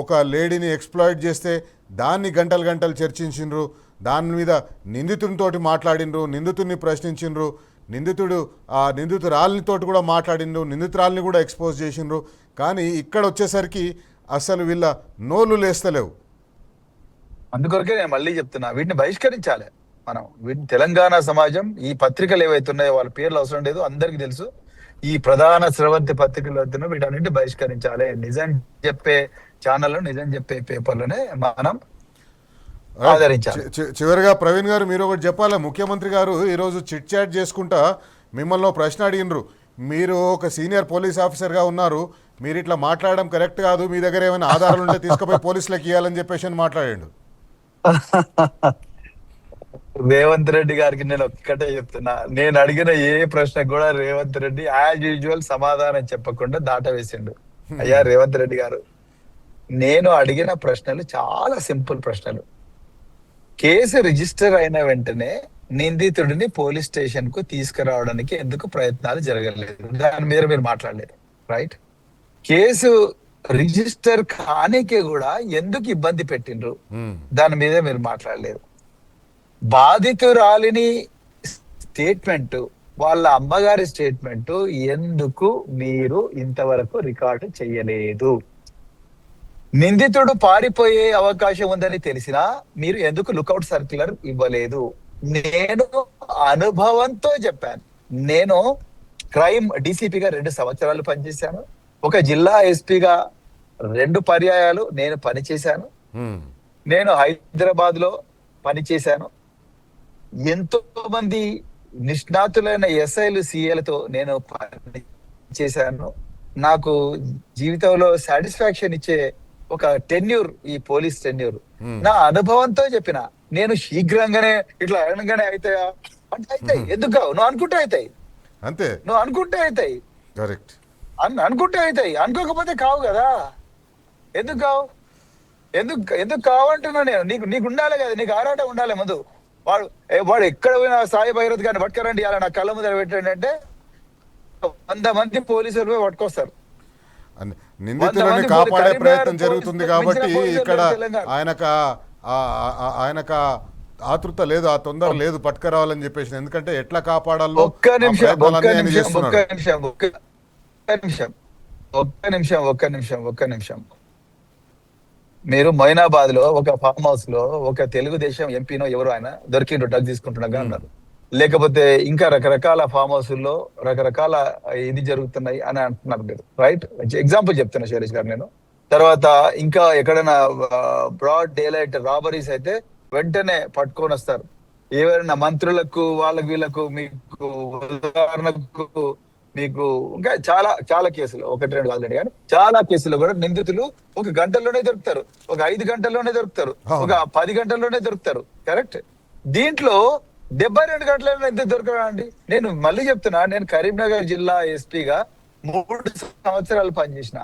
ఒక లేడీని ఎక్స్ప్లాయిట్ చేస్తే దాన్ని గంటలు చర్చించిండ్రు. దాని మీద నిందితునితోటి మాట్లాడిండ్రు, నిందితుడిని ప్రశ్నించిండ్రు, నిందితురాలితోటి కూడా మాట్లాడిండ్రు, నిందితురాలిని కూడా ఎక్స్పోజ్ చేసిండ్రు. కానీ ఇక్కడ వచ్చేసరికి అసలు వీళ్ళ నోళ్ళు లేస్తలేవు. అందుకొరకే నేను మళ్ళీ చెప్తున్నా, వీటిని బహిష్కరించాలి మనం. వీటిని తెలంగాణ సమాజం, ఈ పత్రికలు ఏవైతే ఉన్నాయో వాళ్ళ పేర్లు అవసరం లేదు, అందరికీ తెలుసు. ఈ ప్రధాన స్రవంతి పత్రికలు అవుతున్నా వీటన్నింటిని బహిష్కరించాలి. నిజం చెప్పే ఛానల్, నిజం చెప్పే పేపర్లనే మనం ఆదరించాలి. చివరిగా ప్రవీణ్ గారు, మీరు ఒకటి చెప్పాలి. ముఖ్యమంత్రి గారు ఈరోజు చిట్ చాట్ చేసుకుంటా మిమ్మల్ని ప్రశ్న అడిగినరు. మీరు ఒక సీనియర్ పోలీస్ ఆఫీసర్గా ఉన్నారు, మీరు ఇట్లా మాట్లాడడం కరెక్ట్ కాదు, మీ దగ్గర ఏమైనా ఆధారాలు ఉంటే తీసుకుపోయి పోలీసులకు ఇవ్వాలని చెప్పేసి మాట్లాడాడు. రేవంత్ రెడ్డి గారికి నేను ఒక్కటే చెప్తున్నా, నేను అడిగిన ఏ ప్రశ్న కూడా రేవంత్ రెడ్డి యాజ్ యూజువల్ సమాధానం చెప్పకుండా దాటవేసిండు. అయ్యా రేవంత్ రెడ్డి గారు, నేను అడిగిన ప్రశ్నలు చాలా సింపుల్ ప్రశ్నలు. కేసు రిజిస్టర్ అయిన వెంటనే నిందితుడిని పోలీస్ స్టేషన్ కు తీసుకురావడానికి ఎందుకు ప్రయత్నాలు జరగలేదు? దాని మీద మీరు మాట్లాడలేదు, రైట్? కేసు రిజిస్టర్ కానికే కూడా ఎందుకు ఇబ్బంది పెట్టిండ్రు? దాని మీద మీరు మాట్లాడలేదు. బాధితురాలిని స్టేట్మెంట్ వాళ్ళ అమ్మగారి స్టేట్మెంట్ ఎందుకు మీరు ఇంతవరకు రికార్డు చేయలేదు? నిందితుడు పారిపోయే అవకాశం ఉందని తెలిసినా మీరు ఎందుకు లుకౌట్ సర్క్యులర్ ఇవ్వలేదు? నేను అనుభవంతో చెప్పాను. నేను క్రైమ్ డీసీపీగా 2 సంవత్సరాలు పనిచేశాను. ఒక జిల్లా ఎస్పీగా 2 పర్యాయాలు నేను పనిచేశాను. నేను హైదరాబాద్ లో పనిచేశాను. ఎంతో మంది నిష్ణాతులైన ఎస్ఐలు సిఏలతో నేను పనిచేశాను. నాకు జీవితంలో సాటిస్ఫాక్షన్ ఇచ్చే ఒక టెన్యూర్, ఈ పోలీస్ టెన్యూర్. నా అనుభవంతో చెప్పిన. నేను శీఘ్రంగానే ఇట్లా అనగానే అవుతాయా అంటే అవుతాయి. ఎందుకు కావు? నువ్వు అనుకుంటే అవుతాయి. అంతే, నువ్వు అనుకుంటే అవుతాయి. కరెక్ట్. అనుకుంటే అవుతాయి, అనుకోకపోతే కావు కదా. ఎందుకు కావు? ఎందుకు కావంటున్నా నేను. నీకు ఉండాలి కదా, నీకు ఆరాటం ఉండాలి ముందు. వాడు ఎక్కడ పోయినా సాయి భైరత్ గారిని పట్టుకరండి అలా నా కళ్ళ ముందర పెట్టండి అంటే 100 మంది పోలీసులు పోయి పట్టుకొస్తారు. నిందితులని కాపాడే ప్రయత్నం జరుగుతుంది కాబట్టి ఇక్కడ ఆయనకు ఆతృత లేదు, ఆ తొందర లేదు పట్టుకురావాలని చెప్పేసి. ఎందుకంటే ఎట్లా కాపాడాలో ఒక్క నిమిషం. మీరు మొయినాబాద్ లో ఒక ఫామ్ హౌస్ లో ఒక తెలుగుదేశం ఎంపీనో ఎవరు ఆయన దొరికిండ్రు డ్రగ్ తీసుకుంటున్నాగా అన్నారు. లేకపోతే ఇంకా రకరకాల ఫామ్ హౌస్ లో రకరకాల ఇది జరుగుతున్నాయి అని అంటున్నారు మీరు. రైట్, ఎగ్జాంపుల్ చెప్తున్నా శైలేష్ గారు నేను. తర్వాత ఇంకా ఎక్కడైనా బ్రాడ్ డే లైట్ రాబరీస్ అయితే వెంటనే పట్టుకొని వస్తారు. ఎవరైనా మంత్రులకు వాళ్ళకు వీళ్ళకు మీకు ఉదాహరణకు మీకు ఇంకా చాలా చాలా కేసులు, 1-2 కాదు కానీ చాలా కేసులు కూడా నిందితులు 1 గంటల్లోనే దొరుకుతారు, ఒక 5 గంటల్లోనే దొరుకుతారు, ఒక 10 గంటల్లోనే దొరుకుతారు. కరెక్ట్. దీంట్లో 72 గంటలలో ఎందుకు దొరకరా అండి? నేను మళ్ళీ చెప్తున్నా, నేను కరీంనగర్ జిల్లా ఎస్పీగా 3 సంవత్సరాలు పనిచేసిన.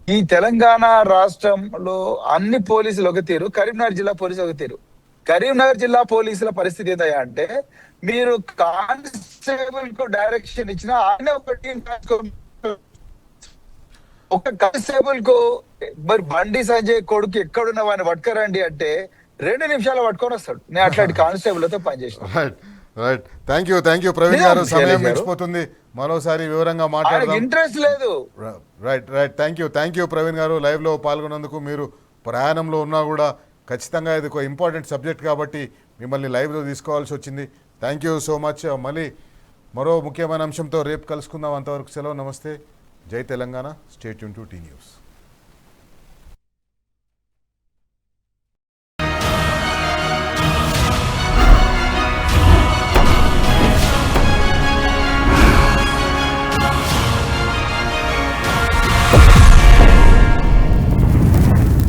ఈ తెలంగాణ రాష్ట్రంలో అన్ని పోలీసులు ఒక తీరు, కరీంనగర్ జిల్లా పోలీసులు ఒక తీరు. కరీంనగర్ జిల్లా పోలీసుల పరిస్థితి ఏంటంటే అంటే మీరు కానిస్టేబుల్ కు డైరెక్షన్ ఇచ్చిన ఆయన ఒక కానిస్టేబుల్ కు మరి బండి సంజయ్ కొడుకు ఎక్కడున్న వాడిని పట్టుకరండి అంటే 2 నిమిషాలు పట్టుకొని వస్తాడు. నేను అట్లాంటి కానిస్టేబుల్ తో పనిచేసిన. రైట్, థ్యాంక్ యూ ప్రవీణ్ గారు. సమయం మించిపోతుంది, మరోసారి వివరంగా మాట్లాడదాం. ఇంట్రెస్ట్ లేదు. రైట్, థ్యాంక్ యూ ప్రవీణ్ గారు. లైవ్ లో పాల్గొన్నందుకు. మీరు ప్రయాణంలో ఉన్నా కూడా ఖచ్చితంగా ఇది ఒక ఇంపార్టెంట్ సబ్జెక్ట్ కాబట్టి మిమ్మల్ని లైవ్లో తీసుకోవాల్సి వచ్చింది. Thank you so much. మళ్ళీ మరో ముఖ్యమైన అంశంతో రేపు కలుసుకుందాం. అంతవరకు సెలవు, నమస్తే, జై Telangana. Stay tune to T news.